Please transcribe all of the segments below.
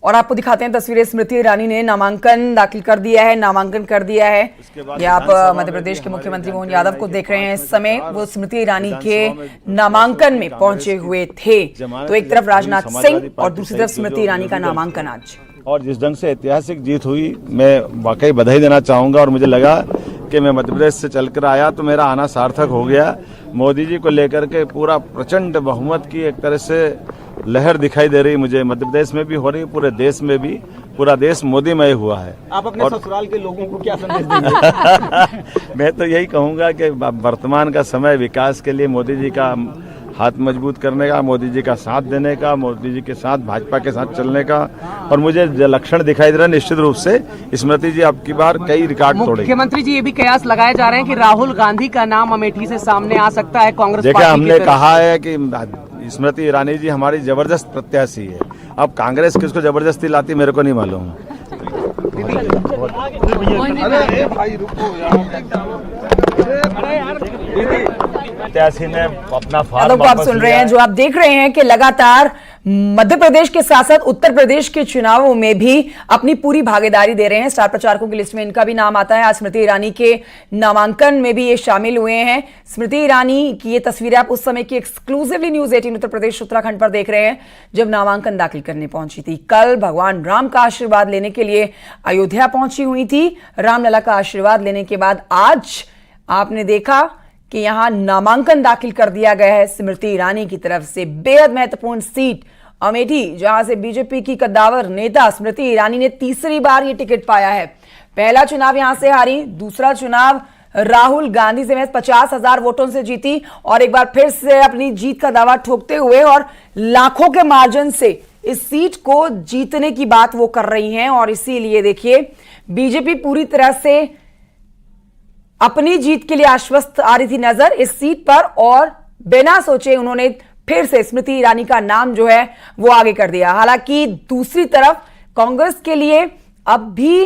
और आपको दिखाते हैं तस्वीरें। स्मृति ईरानी ने नामांकन दाखिल कर दिया है, नामांकन कर दिया है। ये आप मध्य प्रदेश के मुख्यमंत्री मोहन यादव को देख रहे हैं इस समय। वो स्मृति ईरानी के नामांकन में पहुंचे हुए थे। तो एक तरफ राजनाथ सिंह और दूसरी तरफ स्मृति ईरानी का नामांकन आज। और जिस ढंग से ऐतिहासिक जीत हुई, मैं वाकई बधाई देना चाहूंगा। और मुझे लगा कि मैं मध्य प्रदेश से चलकर आया तो मेरा आना सार्थक हो गया। मोदी जी को लेकर के पूरा प्रचंड बहुमत की एक तरह से लहर दिखाई दे रही, मुझे मध्य प्रदेश में भी हो रही, पूरे देश में भी। पूरा देश मोदीमय हुआ है। आप अपने ससुराल के लोगों को क्या संदेश देंगे? मैं तो यही कहूंगा कि वर्तमान का समय विकास के लिए मोदी जी का हाथ मजबूत करने का, मोदी जी का साथ देने का, मोदी जी के साथ भाजपा के साथ चलने का। और मुझे लक्षण दिखाई दे रहा है निश्चित रूप से स्मृति जी अब की बार कई रिकॉर्ड तोड़ेंगे। मुख्यमंत्री जी ये भी कयास लगाए जा रहे हैं कि राहुल गांधी का नाम अमेठी से सामने आ सकता है कांग्रेस पार्टी। देखिए, हमने कहा है कि स्मृति ईरानी जी हमारी जबरदस्त प्रत्याशी है। अब कांग्रेस किसको जबरदस्ती लाती मेरे को नहीं मालूम। प्रत्याशी ने अपना फॉर्म आप सुन रहे हैं। जो आप देख रहे हैं कि लगातार मध्य प्रदेश के साथ साथ उत्तर प्रदेश के चुनावों में भी अपनी पूरी भागीदारी दे रहे हैं। स्टार प्रचारकों की लिस्ट में इनका भी नाम आता है। आज स्मृति ईरानी के नामांकन में भी ये शामिल हुए हैं। स्मृति ईरानी की ये तस्वीरें आप उस समय की एक्सक्लूसिवली न्यूज 18 उत्तर प्रदेश उत्तराखंड पर देख रहे हैं, जब नामांकन दाखिल करने पहुंची थी। कल भगवान राम का आशीर्वाद लेने के लिए अयोध्या पहुंची हुई थी। रामलला का आशीर्वाद लेने के बाद आज आपने देखा कि यहां नामांकन दाखिल कर दिया गया है स्मृति ईरानी की तरफ से। बेहद महत्वपूर्ण सीट अमेठी, जहां से बीजेपी की कद्दावर नेता स्मृति ईरानी ने तीसरी बार ये टिकट पाया है। पहला चुनाव यहां से हारी, दूसरा चुनाव राहुल गांधी से महज 50,000 वोटों से जीती और एक बार फिर से अपनी जीत का दावा ठोकते हुए और लाखों के मार्जिन से इस सीट को जीतने की बात वो कर रही हैं। और इसीलिए देखिए, बीजेपी पूरी तरह से अपनी जीत के लिए आश्वस्त आ रही थी नजर इस सीट पर, और बिना सोचे उन्होंने फिर से स्मृति ईरानी का नाम जो है वो आगे कर दिया। हालांकि दूसरी तरफ कांग्रेस के लिए अब भी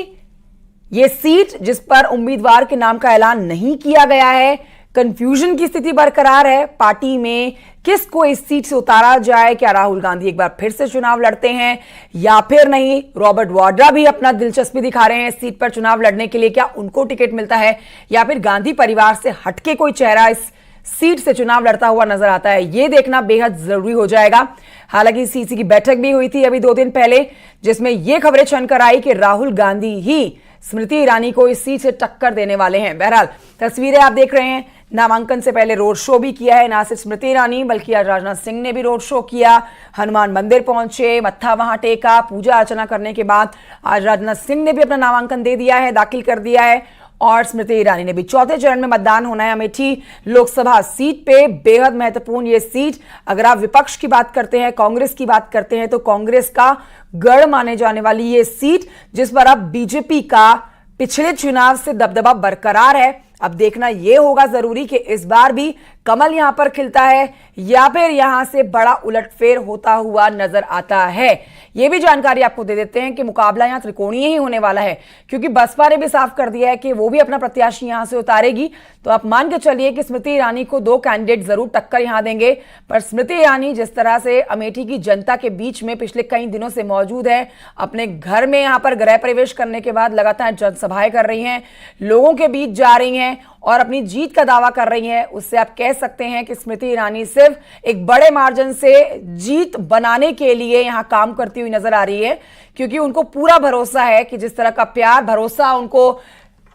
ये सीट जिस पर उम्मीदवार के नाम का ऐलान नहीं किया गया है, कंफ्यूजन की स्थिति बरकरार है पार्टी में। किसको इस सीट से उतारा जाए? क्या राहुल गांधी एक बार फिर से चुनाव लड़ते हैं या फिर नहीं? रॉबर्ट वाड्रा भी अपना दिलचस्पी दिखा रहे हैं इस सीट पर चुनाव लड़ने के लिए। क्या उनको टिकट मिलता है या फिर गांधी परिवार से हटके कोई चेहरा इस सीट से चुनाव लड़ता हुआ नजर आता है? ये देखना बेहद जरूरी हो जाएगा। हालांकि सीसी की बैठक भी हुई थी अभी 2 दिन पहले, जिसमें यह खबरें छनकर आई कि राहुल गांधी ही स्मृति ईरानी को इस सीट से टक्कर देने वाले हैं। बहरहाल तस्वीरें आप देख रहे हैं। नामांकन से पहले रोड शो भी किया है ना सिर्फ स्मृति ईरानी, बल्कि आज राजनाथ सिंह ने भी रोड शो किया। हनुमान मंदिर पहुंचे, मत्था वहां टेका, पूजा अर्चना करने के बाद आज राजनाथ सिंह ने भी अपना नामांकन दे दिया है, दाखिल कर दिया है। और स्मृति ईरानी ने भी। चौथे चरण में मतदान होना है अमेठी लोकसभा सीट पे। बेहद महत्वपूर्ण ये सीट। अगर आप विपक्ष की बात करते हैं, कांग्रेस की बात करते हैं, तो कांग्रेस का गढ़ माने जाने वाली ये सीट, जिस पर अब बीजेपी का पिछले चुनाव से दबदबा बरकरार है। अब देखना यह होगा जरूरी कि इस बार भी कमल यहां पर खिलता है या फिर यहां से बड़ा उलटफेर होता हुआ नजर आता है। यह भी जानकारी आपको दे देते हैं कि मुकाबला यहां त्रिकोणीय ही होने वाला है, क्योंकि बसपा ने भी साफ कर दिया है कि वो भी अपना प्रत्याशी यहां से उतारेगी। तो आप मान के चलिए कि स्मृति ईरानी को 2 कैंडिडेट जरूर टक्कर यहां देंगे। पर स्मृति ईरानी जिस तरह से अमेठी की जनता के बीच में पिछले कई दिनों से मौजूद है, अपने घर में यहां पर गृह प्रवेश करने के बाद लगातार जनसभाएं कर रही हैं, लोगों के बीच जा रही हैं और अपनी जीत का दावा कर रही हैं, उससे आप कह सकते हैं कि स्मृति ईरानी सिर्फ एक बड़े मार्जिन से जीत बनाने के लिए यहां काम करती हुई नजर आ रही है, क्योंकि उनको पूरा भरोसा है कि जिस तरह का प्यार भरोसा उनको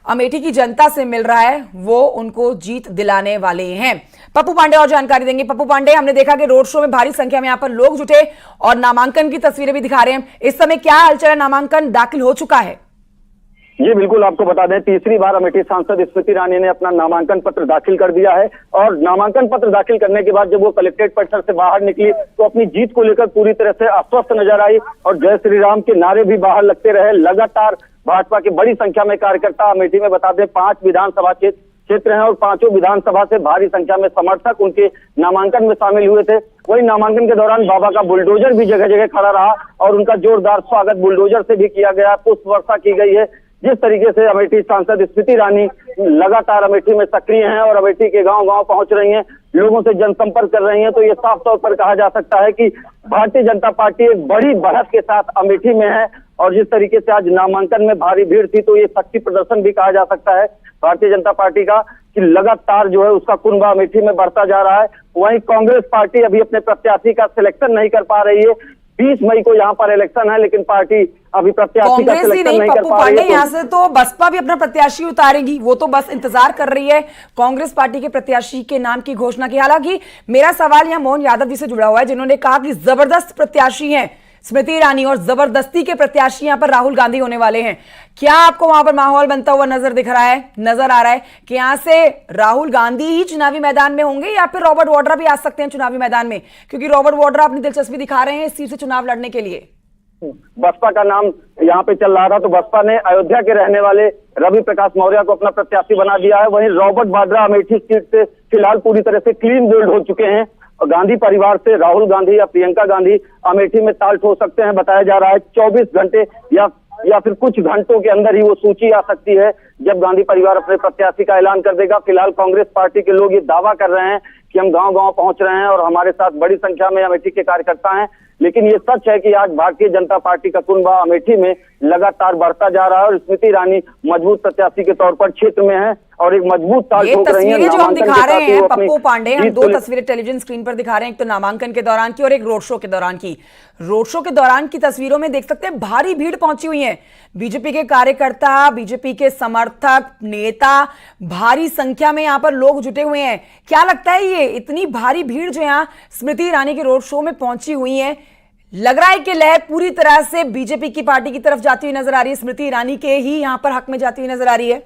अमेठी की जनता से मिल रहा है, वो उनको जीत दिलाने वाले हैं। पप्पू पांडे और जानकारी देंगे। पप्पू पांडे, हमने देखा कि रोड शो में भारी संख्या में यहां पर लोग जुटे और नामांकन की तस्वीरें भी दिखा रहे हैं। इस समय क्या हलचल है? नामांकन दाखिल हो चुका है? जी बिल्कुल, आपको बता दें, तीसरी बार अमेठी सांसद स्मृति ईरानी ने अपना नामांकन पत्र दाखिल कर दिया है। और नामांकन पत्र दाखिल करने के बाद जब वो कलेक्ट्रेट परिसर से बाहर निकली तो अपनी जीत को लेकर पूरी तरह से आश्वस्त नजर आई और जय श्री राम के नारे भी बाहर लगते रहे। लगातार भाजपा की बड़ी संख्या में कार्यकर्ता अमेठी में, बता दें, 5 विधानसभा क्षेत्र हैं और 5 विधानसभा से भारी संख्या में समर्थक उनके नामांकन में शामिल हुए थे। वही नामांकन के दौरान बाबा का बुलडोजर भी जगह जगह खड़ा रहा और उनका जोरदार स्वागत बुलडोजर से भी किया गया, पुष्प वर्षा की गई है। जिस तरीके से अमेठी सांसद स्मृति ईरानी लगातार अमेठी में सक्रिय हैं और अमेठी के गांव-गांव पहुंच रही हैं, लोगों से जनसंपर्क कर रही हैं, तो ये साफ तौर पर कहा जा सकता है कि भारतीय जनता पार्टी एक बड़ी बढ़त के साथ अमेठी में है। और जिस तरीके से आज नामांकन में भारी भीड़ थी, तो ये शक्ति प्रदर्शन भी कहा जा सकता है भारतीय जनता पार्टी का, कि लगातार जो है उसका कुनबा अमेठी में बढ़ता जा रहा है। वहीं कांग्रेस पार्टी अभी अपने प्रत्याशी का सिलेक्शन नहीं कर पा रही है। 20 मई को यहाँ पर इलेक्शन है, लेकिन पार्टी अभी प्रत्याशी का कांग्रेस ही सिलेक्शन नहीं, नहीं कर पप्पू पा रही पांडे है। यहाँ से तो बसपा भी अपना प्रत्याशी उतारेगी, वो तो बस इंतजार कर रही है कांग्रेस पार्टी के प्रत्याशी के नाम की घोषणा की। हालांकि मेरा सवाल यहाँ मोहन यादव जी से जुड़ा हुआ है, जिन्होंने कहा कि जबरदस्त प्रत्याशी हैं स्मृति ईरानी और जबरदस्ती के प्रत्याशी यहाँ पर राहुल गांधी होने वाले हैं। क्या आपको वहां पर माहौल बनता हुआ नजर आ रहा है कि यहाँ से राहुल गांधी ही चुनावी मैदान में होंगे, या फिर रॉबर्ट वाड्रा भी आ सकते हैं चुनावी मैदान में? क्योंकि रॉबर्ट वाड्रा अपनी दिलचस्पी दिखा रहे हैं इस सीट से चुनाव लड़ने के लिए। बसपा का नाम यहाँ पे चल रहा था, तो बसपा ने अयोध्या के रहने वाले रवि प्रकाश मौर्य को अपना प्रत्याशी बना दिया है। वहीं रॉबर्ट वाड्रा अमेठी सीट से फिलहाल पूरी तरह से क्लीन बोल्ड हो चुके हैं। गांधी परिवार से राहुल गांधी या प्रियंका गांधी अमेठी में ताल ठोक सकते हैं। बताया जा रहा है 24 घंटे या फिर कुछ घंटों के अंदर ही वो सूची आ सकती है, जब गांधी परिवार अपने प्रत्याशी का ऐलान कर देगा। फिलहाल कांग्रेस पार्टी के लोग ये दावा कर रहे हैं कि हम गांव-गांव पहुंच रहे हैं और हमारे साथ बड़ी संख्या में अमेठी के कार्यकर्ता हैं। लेकिन ये सच है कि आज भारतीय जनता पार्टी का कुनबा अमेठी में लगातार बढ़ता जा रहा है और स्मृति ईरानी मजबूत प्रत्याशी के तौर पर क्षेत्र में है और एक मजबूत ताल ठोक रही है। तस्वीरें जो हम दिखा रहे हैं पप्पू पांडे, हम दो तस्वीरें टेलीविजन स्क्रीन पर दिखा रहे हैं, एक तो नामांकन के दौरान की और एक रोड शो के दौरान की। रोड शो के दौरान की तस्वीरों में देख सकते हैं भारी भीड़ पहुंची हुई है। बीजेपी के कार्यकर्ता, बीजेपी के समर्थक, नेता, भारी संख्या में यहाँ पर लोग जुटे हुए हैं। क्या लगता है ये इतनी भारी भीड़ जो यहाँ स्मृति ईरानी के रोड शो में पहुंची हुई है, लग रहा है कि लहर पूरी तरह से बीजेपी की पार्टी की तरफ जाती हुई नजर आ रही है, स्मृति ईरानी के ही यहाँ पर हक में जाती हुई नजर आ रही है?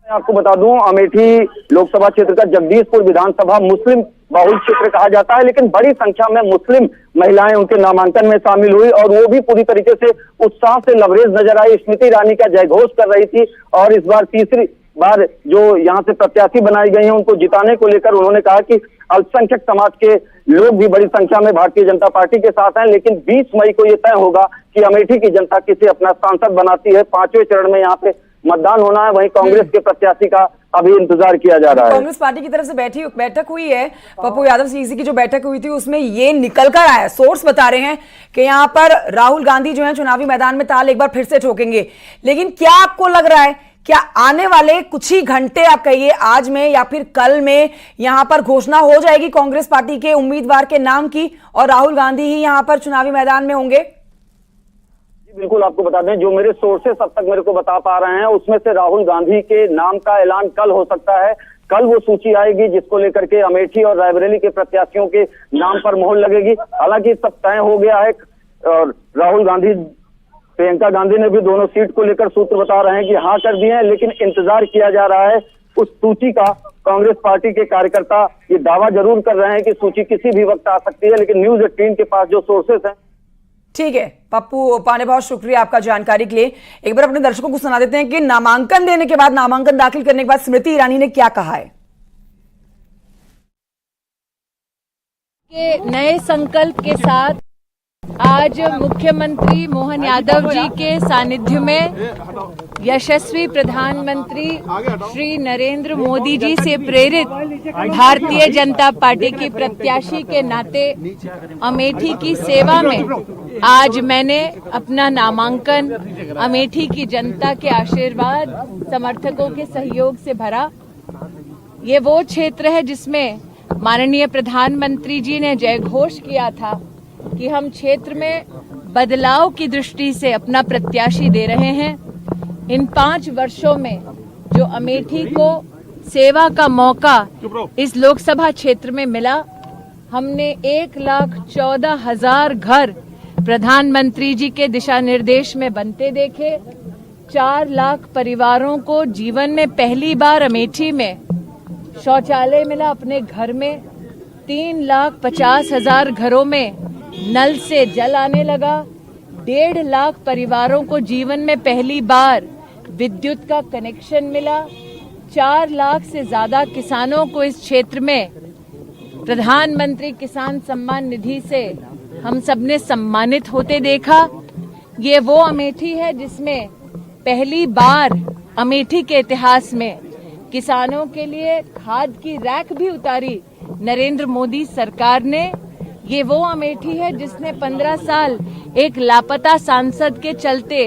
मैं आपको बता दूं, अमेठी लोकसभा क्षेत्र का जगदीशपुर विधानसभा मुस्लिम बहुल क्षेत्र कहा जाता है, लेकिन बड़ी संख्या में मुस्लिम महिलाएं उनके नामांकन में शामिल हुई और वो भी पूरी तरीके से उत्साह से लबरेज नजर आई। स्मृति ईरानी का जयघोष कर रही थी और इस बार तीसरी बार जो यहाँ से प्रत्याशी बनाई गई हैं उनको जिताने को लेकर उन्होंने कहा कि अल्पसंख्यक समाज के लोग भी बड़ी संख्या में भारतीय जनता पार्टी के साथ हैं, लेकिन 20 मई को यह तय होगा कि अमेठी की जनता किसे अपना सांसद बनाती है। 5वें चरण में यहाँ पे मतदान होना है। वहीं कांग्रेस के प्रत्याशी का अभी इंतजार किया जा रहा है। कांग्रेस पार्टी की तरफ से बैठक हुई है, पप्पू यादव सीसी की जो बैठक हुई थी उसमें ये निकल कर आया, सोर्स बता रहे हैं कि यहाँ पर राहुल गांधी जो है चुनावी मैदान में ताल एक बार फिर से ठोकेंगे। लेकिन क्या आपको लग रहा है, क्या आने वाले कुछ ही घंटे, आप कहिए आज में या फिर कल में, यहां पर घोषणा हो जाएगी कांग्रेस पार्टी के उम्मीदवार के नाम की और राहुल गांधी ही यहां पर चुनावी मैदान में होंगे? बिल्कुल, आपको बता दें, जो मेरे सोर्सेस अब तक मेरे को बता पा रहे हैं उसमें से राहुल गांधी के नाम का ऐलान कल हो सकता है। कल वो सूची आएगी जिसको लेकर के अमेठी और रायबरेली के प्रत्याशियों के नाम पर मोहर लगेगी। हालांकि सब तय हो गया है और राहुल गांधी, प्रियंका गांधी ने भी दोनों सीट को लेकर सूत्र बता रहे हैं कि हाँ कर दिए हैं, लेकिन इंतजार किया जा रहा है उस सूची का। कांग्रेस पार्टी के कार्यकर्ता ये दावा जरूर कर रहे हैं कि सूची किसी भी वक्त आ सकती है, लेकिन न्यूज़ 18 के पास जो सोर्सेस हैं। ठीक है पप्पू पांडे, बहुत शुक्रिया आपका जानकारी के लिए। एक बार अपने दर्शकों को सुना देते हैं कि नामांकन देने के बाद, नामांकन दाखिल करने के बाद स्मृति ईरानी ने क्या कहा है। के नए संकल्प के साथ आज मुख्यमंत्री मोहन यादव जी के सानिध्य में यशस्वी प्रधानमंत्री श्री नरेंद्र मोदी जी से प्रेरित भारतीय जनता पार्टी की प्रत्याशी के नाते अमेठी की सेवा में आज मैंने अपना नामांकन अमेठी की जनता के आशीर्वाद, समर्थकों के सहयोग से भरा। ये वो क्षेत्र है जिसमें माननीय प्रधानमंत्री जी ने जयघोष किया था कि हम क्षेत्र में बदलाव की दृष्टि से अपना प्रत्याशी दे रहे हैं। इन 5 वर्षों में जो अमेठी को सेवा का मौका इस लोकसभा क्षेत्र में मिला, हमने 1,14,000 घर प्रधानमंत्री जी के दिशा निर्देश में बनते देखे। 4 लाख परिवारों को जीवन में पहली बार अमेठी में शौचालय मिला अपने घर में। 3,50,000 घरों में नल से जल आने लगा। 1.5 लाख परिवारों को जीवन में पहली बार विद्युत का कनेक्शन मिला। 4 लाख से ज्यादा किसानों को इस क्षेत्र में प्रधानमंत्री किसान सम्मान निधि से हम सबने सम्मानित होते देखा। ये वो अमेठी है जिसमें पहली बार अमेठी के इतिहास में किसानों के लिए खाद की रैक भी उतारी नरेंद्र मोदी सरकार ने। ये वो अमेठी है जिसने 15 साल एक लापता सांसद के चलते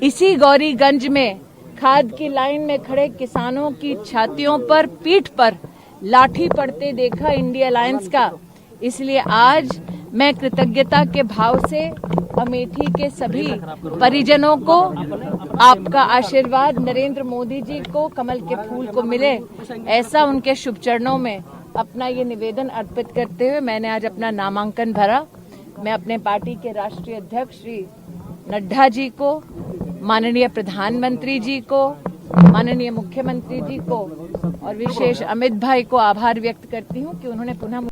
इसी गौरीगंज में खाद की लाइन में खड़े किसानों की छातियों पर, पीठ पर लाठी पड़ते देखा इंडिया अलायंस का। इसलिए आज मैं कृतज्ञता के भाव से अमेठी के सभी परिजनों को आपका आशीर्वाद नरेंद्र मोदी जी को कमल के फूल को मिले, ऐसा उनके शुभ चरणों में अपना ये निवेदन अर्पित करते हुए मैंने आज अपना नामांकन भरा। मैं अपने पार्टी के राष्ट्रीय अध्यक्ष श्री नड्डा जी को, माननीय प्रधानमंत्री जी को, माननीय मुख्यमंत्री जी को और विशेष अमित भाई को आभार व्यक्त करती हूं कि उन्होंने पुनः